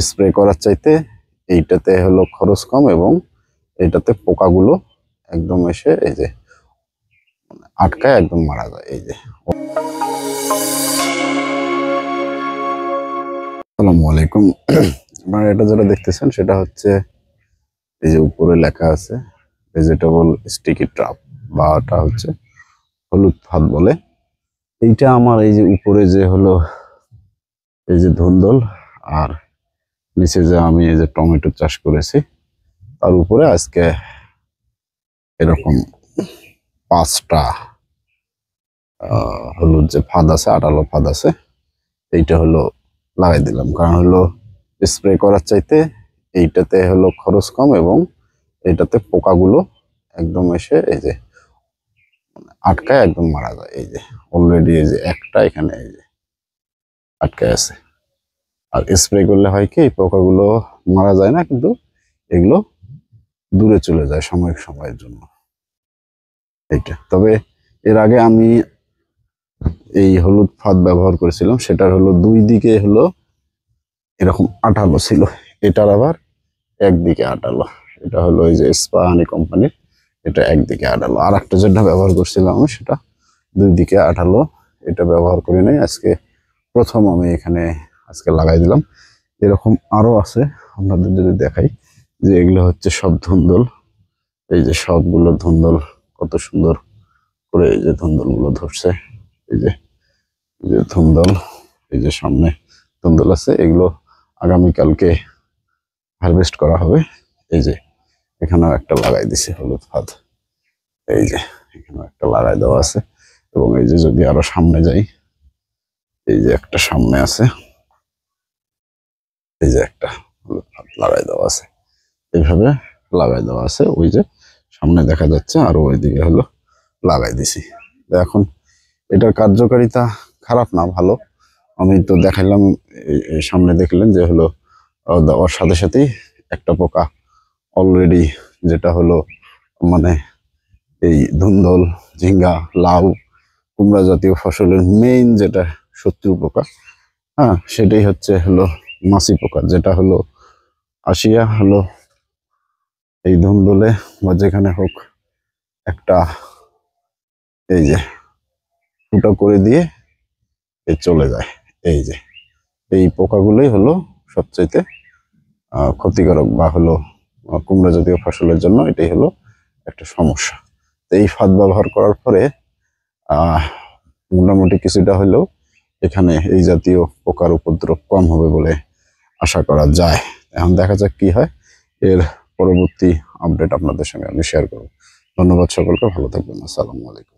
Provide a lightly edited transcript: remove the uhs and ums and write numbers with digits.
Spray করার চাইতে এইটাতে হলো খরচ কম এবং এইটাতে পোকাগুলো একদম এসে এই যে আটকায় একদম মারা যায়। এই যে আসসালামু আলাইকুম। আপনারা এটা যেটা দেখতেছেন সেটা হচ্ছে এই যে উপরে লেখা আছে ভেজিটেবল স্টিকি ট্রাপ, বা এটা হচ্ছে হলুদ ফাঁদ বলে। এইটা আমার এই যে উপরে যে হলো এই যে ধুন্দল আর নিচে যে আমি এই যে টমেটো চাষ করেছি তার উপরে আজকে এরকম 5টা হলুদ যে ফাঁদ আছে, আটালো ফাঁদ আছে, এইটা হলো লাগাই দিলাম। কারণ হলো স্প্রে করার চাইতে এইটাতে হলো খরচ কম এবং এইটাতে পোকাগুলো একদম এসে এই যে আটকায় একদম মারা যায়। এই যে অলরেডি এই যে একটা এখানে এই যে আটকায় আছে। আর স্প্রে করলে হয় কি, এই পোকাগুলো মারা যায় না, কিন্তু এগুলো দূরে চলে যায় সাময়িক সময়ের জন্য। এইটা তবে এর আগে আমি এই হলুদ ফাঁদ ব্যবহার করেছিলাম, সেটার হলো 2 দিকে হলো এরকম আঠালো ছিল, এটার আবার একদিকে আঠালো। এটা হলো এই যে স্পাহানি কোম্পানির, এটা একদিকে আঠালো। আর একটা যেটা ব্যবহার করছিলাম আমি সেটা 2 দিকে আঠালো, এটা ব্যবহার করি নাই। আজকে প্রথম আমি এখানে আজকে লাগাই দিলাম। এরকম আরো আছে, আপনাদের যদি দেখাই যে এগুলো হচ্ছে সব ধুন্দল। এই যে সবগুলো ধুন্দল কত সুন্দর করে এই যে ধুন্দল গুলো ধরছে। এই যে ধুন্দল, এই যে সামনে ধুন্দল আছে, এগুলো আগামীকালকে হারভেস্ট করা হবে। এই যে এখানেও একটা লাগাই দিছে হলুদ ফাঁদ, এই যে এখানেও একটা লাগাই দেওয়া আছে। এবং এই যে যদি আরো সামনে যাই, এই যে একটা সামনে আছে, এই যে একটা হলুদ ফাঁদ লাগাই দেওয়া আছে, এইভাবে লাগাই দেওয়া আছে। ওই যে সামনে দেখা যাচ্ছে, আর ওইদিকে হলো লাগাই দিছি। এখন এটার কার্যকারিতা খারাপ না, ভালো। আমি তো দেখাইলাম, সামনে দেখলেন যে হলো দেওয়ার সাথে সাথেই একটা পোকা অলরেডি, যেটা হলো মানে এই ধুন্দল, ঝিঙ্গা, লাউ, কুমড়া জাতীয় ফসলের মেইন যেটা শত্রু পোকা, হ্যাঁ, সেটাই হচ্ছে হলো মাছি পোকা, যেটা হলো আসিয়া হলো এই ধুন্দলে বা যেখানে হোক একটা এই যে ফুটা করে দিয়ে চলে যায়। এই যে এই পোকাগুলোই হলো সবচাইতে ক্ষতিকারক, বা হলো কুমড়া জাতীয় ফসলের জন্য এটাই হলো একটা সমস্যা। তো এই ফাঁদ ব্যবহার করার পরে আহ মোটামুটি কিছুটা হলেও এখানে এই জাতীয় পোকার উপদ্রব কম হবে বলে আশা করা যায়। এখন দেখা যাক কি হয়, এর পরবর্তী আপডেট আপনাদের সঙ্গে আমি শেয়ার করব। ধন্যবাদ সকলকে, ভালো থাকবেন। আসসালামু আলাইকুম।